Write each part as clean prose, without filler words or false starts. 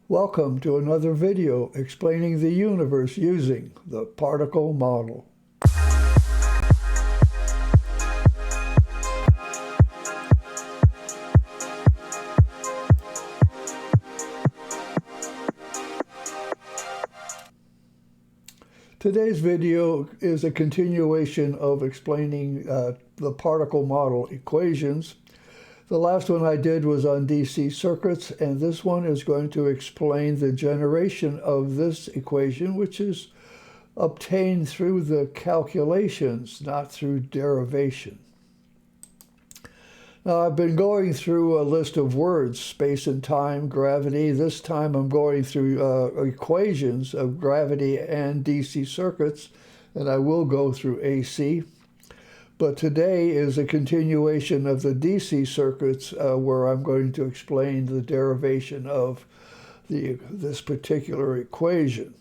Welcome to another video explaining the universe using the particle model. Today's video is a continuation of explaining the particle model equations. The last one I did was on DC circuits, and this one is going to explain the generation of this equation, which is obtained through the calculations, not through derivation. Now, I've been going through a list of words, space and time, gravity. This time I'm going through equations of gravity and DC circuits, and I will go through AC. But today is a continuation of the DC circuits where I'm going to explain the derivation of this particular equation.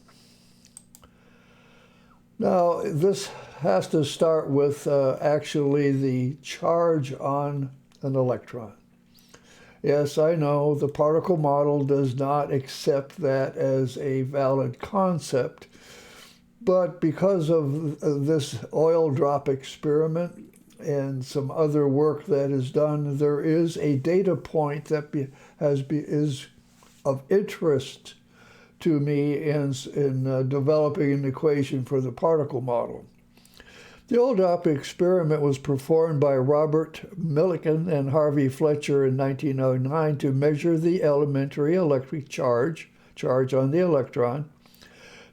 Now, this has to start with actually the charge on an electron. Yes, I know the particle model does not accept that as a valid concept. But because of this oil drop experiment and some other work that is done, there is a data point that is of interest to me in developing an equation for the particle model. The oil drop experiment was performed by Robert Millikan and Harvey Fletcher in 1909 to measure the elementary electric charge on the electron.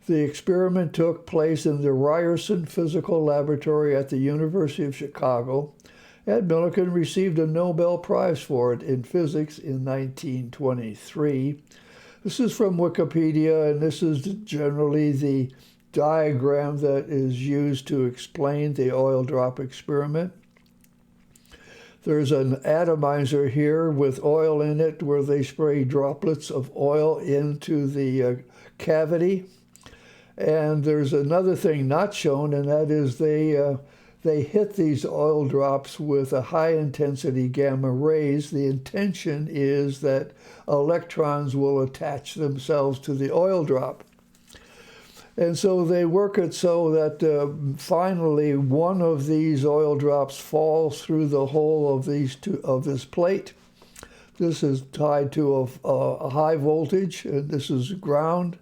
The experiment took place in the Ryerson Physical Laboratory at the University of Chicago, and Millikan received a Nobel Prize for it in physics in 1923. This is from Wikipedia, and this is generally the diagram that is used to explain the oil drop experiment. There's an atomizer here with oil in it where they spray droplets of oil into the cavity. And there's another thing not shown, and that is they hit these oil drops with a high-intensity gamma rays. The intention is that electrons will attach themselves to the oil drop. And so they work it so that finally one of these oil drops falls through the hole of this plate. This is tied to a high voltage, and this is ground.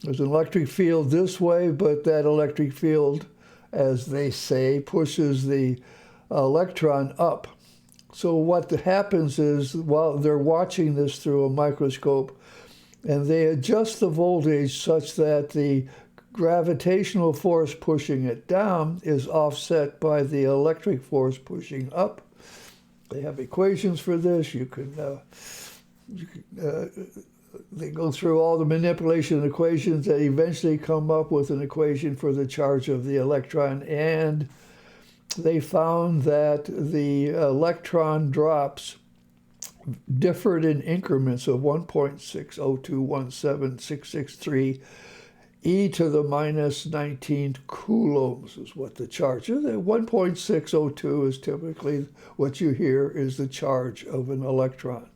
There's an electric field this way, but that electric field, as they say, pushes the electron up. So what happens is, while they're watching this through a microscope, and they adjust the voltage such that the gravitational force pushing it down is offset by the electric force pushing up. They have equations for this. They go through all the manipulation equations that eventually come up with an equation for the charge of the electron, and they found that the electron drops differed in increments of 1.602176663 e to the minus 19 coulombs is what the charge is. 1.602 is typically what you hear is the charge of an electron.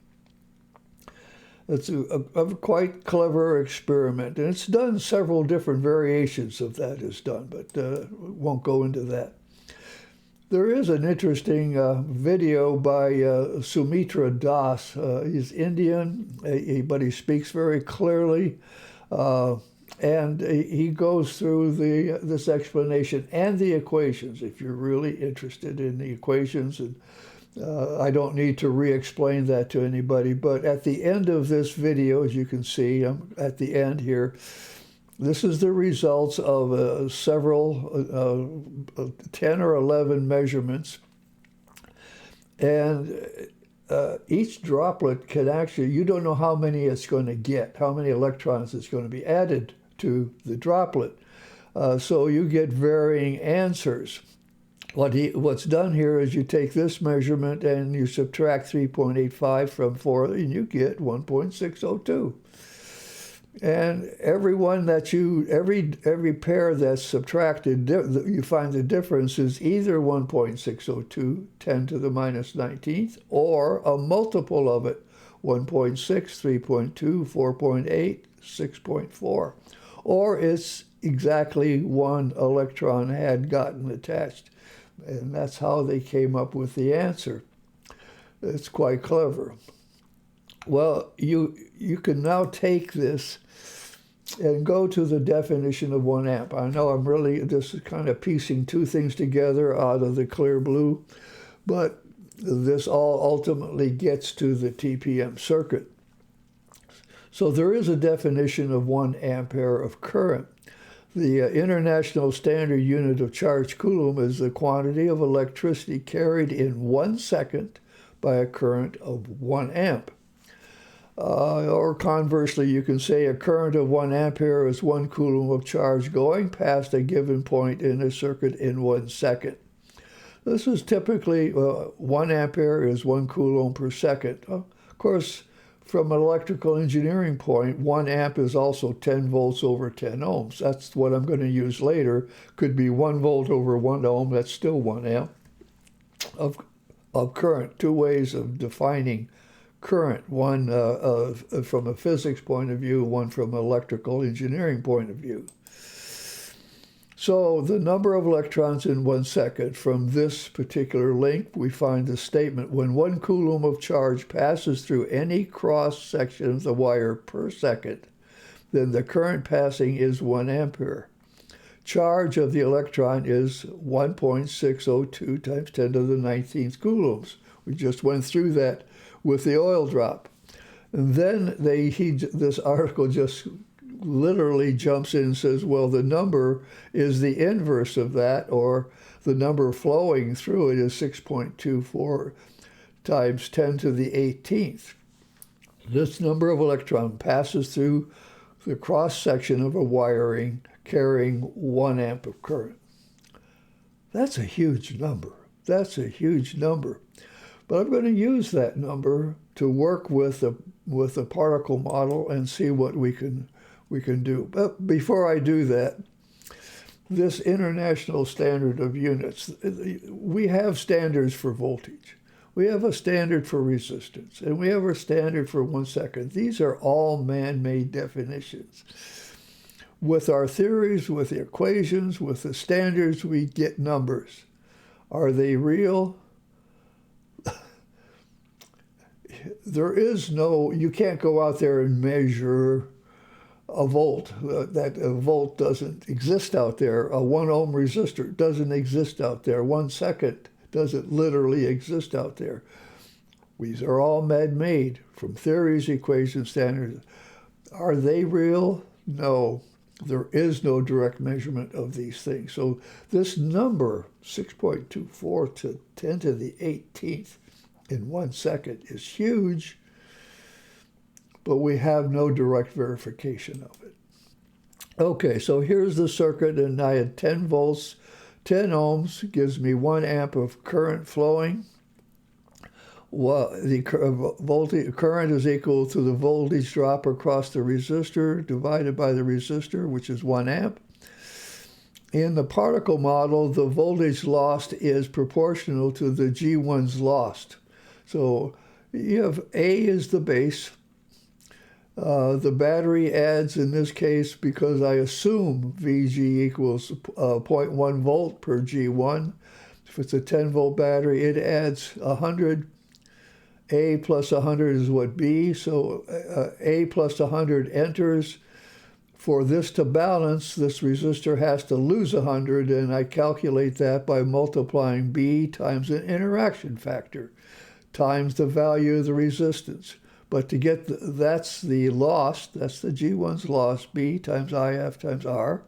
It's a quite clever experiment, and it's done. Several different variations of that is done, but won't go into that. There is an interesting video by Sumitra Das. He's Indian, but he speaks very clearly, and he goes through this explanation and the equations, if you're really interested in the equations. And I don't need to re-explain that to anybody, but at the end of this video, as you can see, I'm at the end here, this is the results of several 10 or 11 measurements, and each droplet can actually, you don't know how many it's going to get, how many electrons it's going to be added to the droplet, so you get varying answers. What's done here is you take this measurement and you subtract 3.85 from 4, and you get 1.602. And every pair that's subtracted, you find the difference is either 1.602, 10 to the minus 19th, or a multiple of it, 1.6, 3.2, 4.8, 6.4. Or it's exactly one electron had gotten attached. And that's how they came up with the answer. It's quite clever. Well, you can now take this and go to the definition of 1 amp. I know I'm really just kind of piecing two things together out of the clear blue, but this all ultimately gets to the TPM circuit. So there is a definition of 1 ampere of current. The International Standard Unit of Charge Coulomb is the quantity of electricity carried in 1 second by a current of 1 amp. Or conversely, you can say a current of 1 ampere is 1 coulomb of charge going past a given point in a circuit in 1 second. This is typically 1 ampere is 1 coulomb per second. Of course, from an electrical engineering point, 1 amp is also 10 volts over 10 ohms. That's what I'm going to use later. Could be 1 volt over 1 ohm. That's still 1 amp of current. Two ways of defining current. One from a physics point of view, one from an electrical engineering point of view. So the number of electrons in 1 second, from this particular link, we find the statement, when 1 coulomb of charge passes through any cross-section of the wire per second, then the current passing is 1 ampere. Charge of the electron is 1.602 times 10 to the 19th coulombs. We just went through that with the oil drop. And then this article just literally jumps in and says, well, the number is the inverse of that, or the number flowing through it is 6.24 times 10 to the 18th. This number of electrons passes through the cross-section of a wiring carrying 1 amp of current. That's a huge number. That's a huge number. But I'm going to use that number to work with the particle model and see what we can do. But before I do that, this international standard of units, we have standards for voltage. We have a standard for resistance, and we have a standard for 1 second. These are all man-made definitions. With our theories, with the equations, with the standards, we get numbers. Are they real? There is no, you can't go out there and measure a volt. That a volt doesn't exist out there. A 1 ohm resistor doesn't exist out there. 1 second doesn't literally exist out there. These are all man-made from theories, equations, standards. Are they real? No. There is no direct measurement of these things. So this number, 6.24 to 10 to the 18th in 1 second, is huge, but we have no direct verification of it. Okay, so here's the circuit, and I had 10 volts, 10 ohms gives me 1 amp of current flowing. Well, the current is equal to the voltage drop across the resistor divided by the resistor, which is 1 amp. In the particle model, the voltage lost is proportional to the G1s lost. So you have A is the base. The battery adds, in this case, because I assume VG equals 0.1 volt per G1. If it's a 10 volt battery, it adds 100. A plus 100 is what B, so A plus 100 enters. For this to balance, this resistor has to lose 100, and I calculate that by multiplying B times an interaction factor times the value of the resistance. But to get that's the loss, that's the G1's loss, B times IF times R.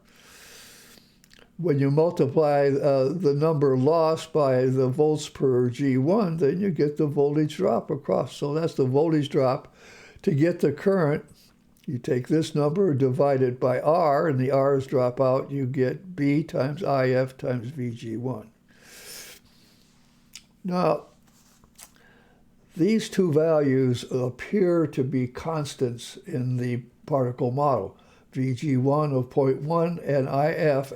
When you multiply the number lost by the volts per G1, then you get the voltage drop across. So that's the voltage drop. To get the current, you take this number, divide it by R, and the R's drop out, you get B times IF times VG1. Now, these two values appear to be constants in the particle model. VG1 of 0.1 and IF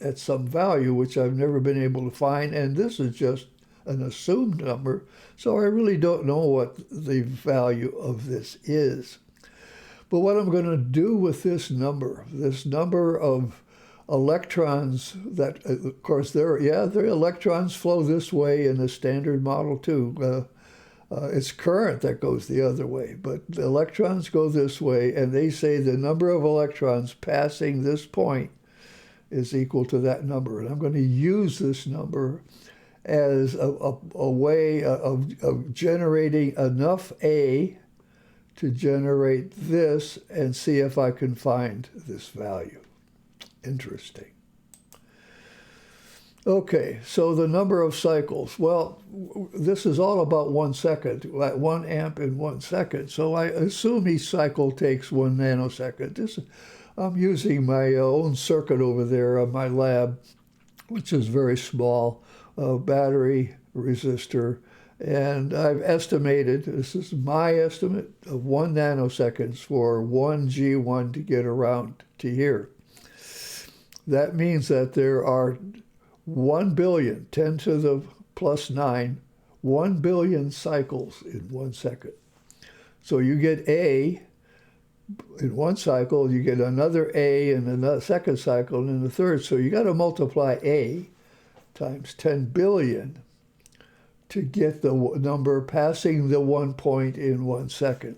at some value, which I've never been able to find, and this is just an assumed number, so I really don't know what the value of this is. But what I'm going to do with this number of electrons that, of course, their electrons flow this way in the standard model too. It's current that goes the other way, but the electrons go this way, and they say the number of electrons passing this point is equal to that number. And I'm going to use this number as a way of generating enough A to generate this and see if I can find this value. Interesting. Okay, so the number of cycles. Well, this is all about 1 second, 1 amp in 1 second. So I assume each cycle takes 1 nanosecond. I'm using my own circuit over there on my lab, which is very small, battery, resistor, and I've estimated, this is my estimate, of 1 nanoseconds for 1 G1 to get around to here. That means that there are 1 billion, 10 to the plus 9, 1 billion cycles in 1 second. So you get A in one cycle, you get another A in the second cycle, and in the third. So you got to multiply A times 10 billion to get the number passing the 1 point in 1 second.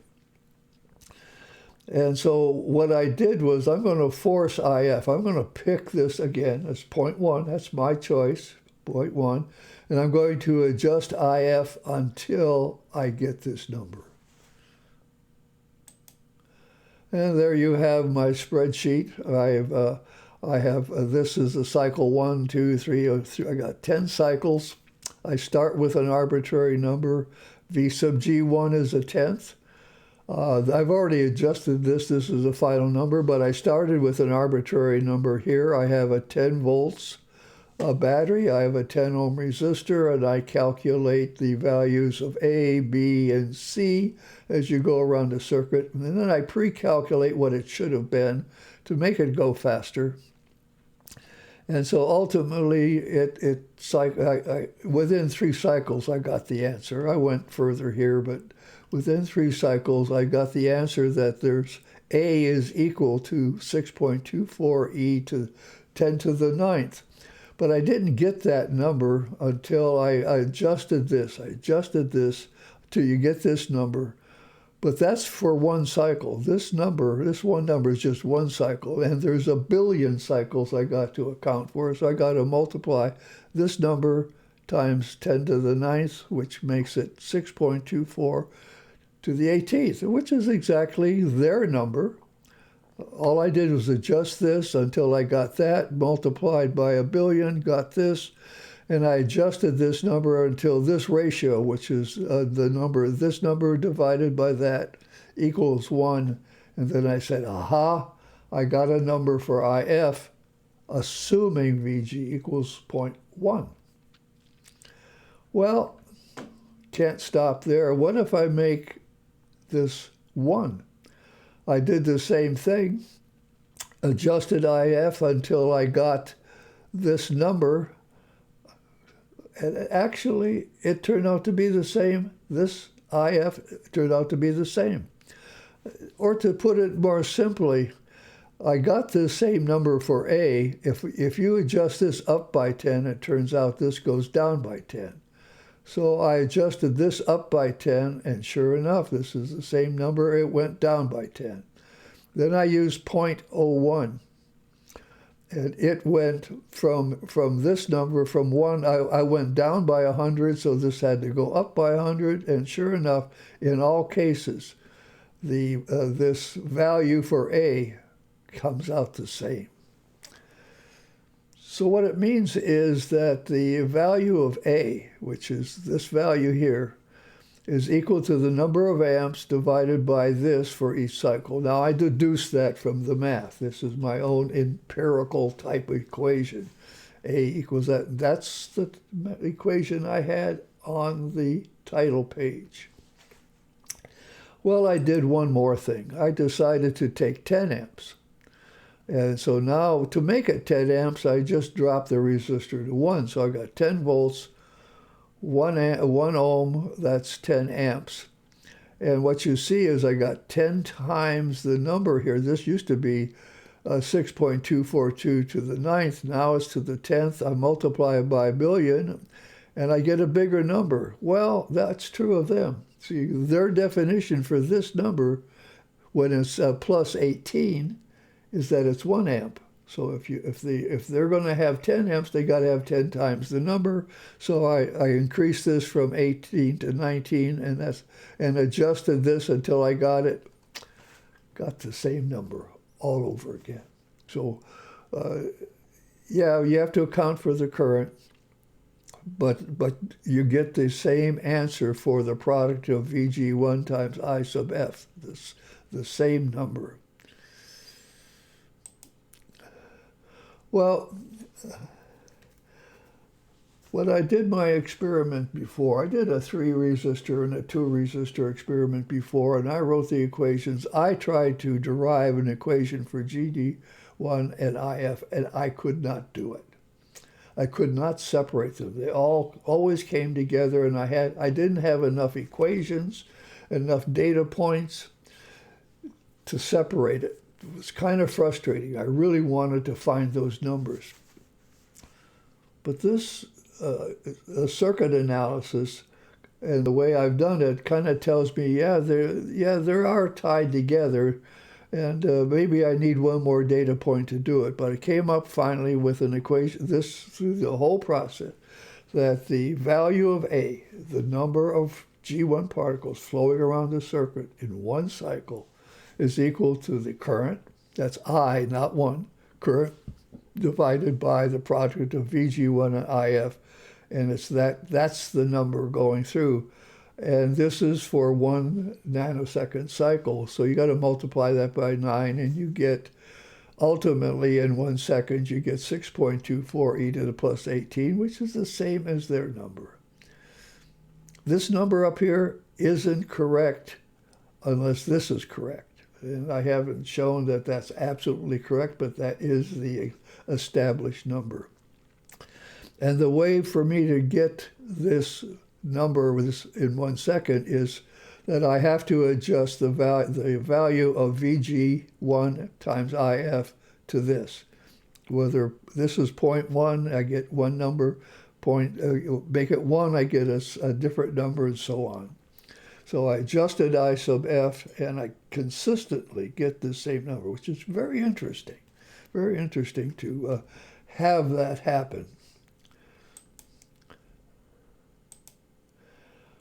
And so what I did was I'm going to force IF. I'm going to pick this again as 0.1. That's my choice, 0.1. And I'm going to adjust IF until I get this number. And there you have my spreadsheet. I have this is a cycle 1, 2, 3, I got 10 cycles. I start with an arbitrary number. V sub G1 is a tenth. I've already adjusted this. This is a final number, but I started with an arbitrary number here. I have a 10 volts battery. I have a 10 ohm resistor, and I calculate the values of A, B, and C as you go around the circuit. And then I pre-calculate what it should have been to make it go faster. And so ultimately, within 3 cycles, I got the answer. I went further here, but within 3 cycles, I got the answer that there's A is equal to 6.24 e to 10 to the 9th. But I didn't get that number until I adjusted this. I adjusted this till you get this number. But that's for 1 cycle. This one number is just 1 cycle, and there's a billion cycles I got to account for. So I got to multiply this number times 10 to the 9th, which makes it 6.24 to the 18th, which is exactly their number. All I did was adjust this until I got that, multiplied by a billion, got this, and I adjusted this number until this ratio, which is this number divided by that equals 1. And then I said, aha, I got a number for IF, assuming VG equals 0.1. Well, can't stop there. What if I make this 1? I did the same thing, adjusted IF until I got this number, and actually it turned out to be the same. This IF turned out to be the same. Or to put it more simply, I got the same number for A. If you adjust this up by 10, it turns out this goes down by 10. So I adjusted this up by 10, and sure enough, this is the same number. It went down by 10. Then I used 0.01, and it went from this number, from 1, I went down by 100, so this had to go up by 100, and sure enough, in all cases, this value for A comes out the same. So what it means is that the value of A, which is this value here, is equal to the number of amps divided by this for each cycle. Now, I deduced that from the math. This is my own empirical type equation. A equals that. That's the equation I had on the title page. Well, I did one more thing. I decided to take 10 amps. And so now, to make it 10 amps, I just dropped the resistor to 1. So I got 10 volts, 1 ohm, that's 10 amps. And what you see is I got 10 times the number here. This used to be 6.242 to the ninth. Now it's to the 10th. I multiply it by a billion, and I get a bigger number. Well, that's true of them. See, their definition for this number, when it's plus 18, is that it's 1 amp. So if they're going to have 10 amps, they got to have 10 times the number. So I increased this from 18 to 19, and adjusted this until I got the same number all over again. So yeah, you have to account for the current, but you get the same answer for the product of VG1 times I sub F, the same number. Well, when I did my experiment before, I did a 3 resistor and a 2 resistor experiment before, and I wrote the equations. I tried to derive an equation for GD1 and IF, and I could not do it. I could not separate them. They always came together, and I didn't have enough equations, enough data points to separate it. It was kind of frustrating. I really wanted to find those numbers. But this circuit analysis and the way I've done it kind of tells me, yeah, they are tied together, and maybe I need one more data point to do it. But I came up finally with an equation, through the whole process, that the value of A, the number of G1 particles flowing around the circuit in one cycle, is equal to the current, that's I, not 1, current, divided by the product of VG1 and IF, and that's the number going through. And this is for 1 nanosecond cycle, so you got to multiply that by 9, and you get, ultimately in 1 second, you get 6.24 e to the plus 18, which is the same as their number. This number up here isn't correct unless this is correct. And I haven't shown that that's absolutely correct, but that is the established number. And the way for me to get this number in 1 second is that I have to adjust the value of VG1 times IF to this. Whether this is 0.1, I get one number, make it 1, I get a different number, and so on. So I adjusted I sub F, and I consistently get the same number, which is very interesting to have that happen.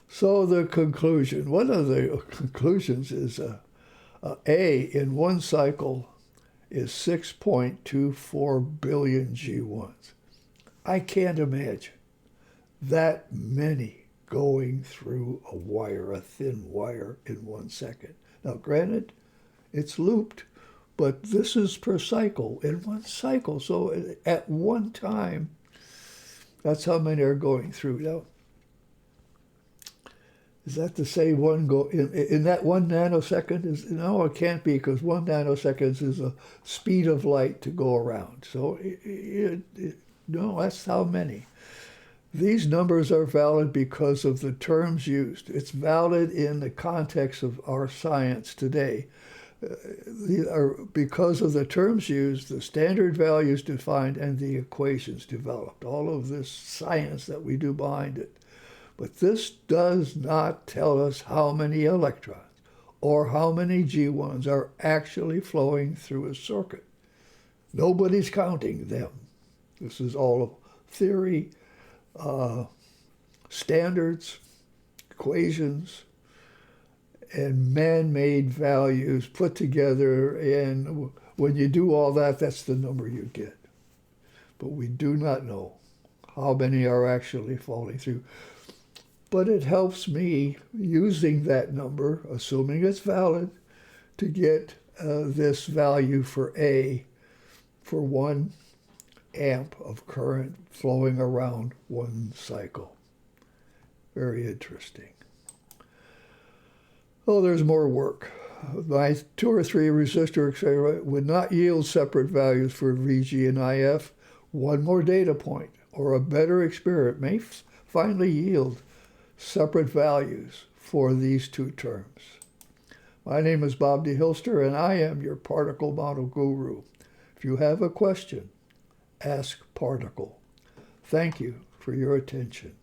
So the conclusion, one of the conclusions is A in 1 cycle is 6.24 billion G1s. I can't imagine that many going through a wire, a thin wire, in 1 second. Now, granted, it's looped, but this is per cycle, in 1 cycle. So at one time, that's how many are going through. Now, is that to say one go in that 1 nanosecond? No, it can't be, because 1 nanosecond is a speed of light to go around. So no, that's how many. These numbers are valid because of the terms used. It's valid in the context of our science today. Because of the terms used, the standard values defined, and the equations developed. All of this science that we do behind it. But this does not tell us how many electrons or how many G1s are actually flowing through a circuit. Nobody's counting them. This is all theory, standards, equations, and man-made values put together, and when you do all that, that's the number you get. But we do not know how many are actually falling through. But it helps me, using that number, assuming it's valid, to get this value for A for 1 amp of current flowing around 1 cycle. Very interesting. Oh, there's more work. My 2 or 3 resistor experiment would not yield separate values for VG and IF. One more data point or a better experiment may finally yield separate values for these two terms. My name is Bob D. Hilster, and I am your particle model guru. If you have a question, ask Particle. Thank you for your attention.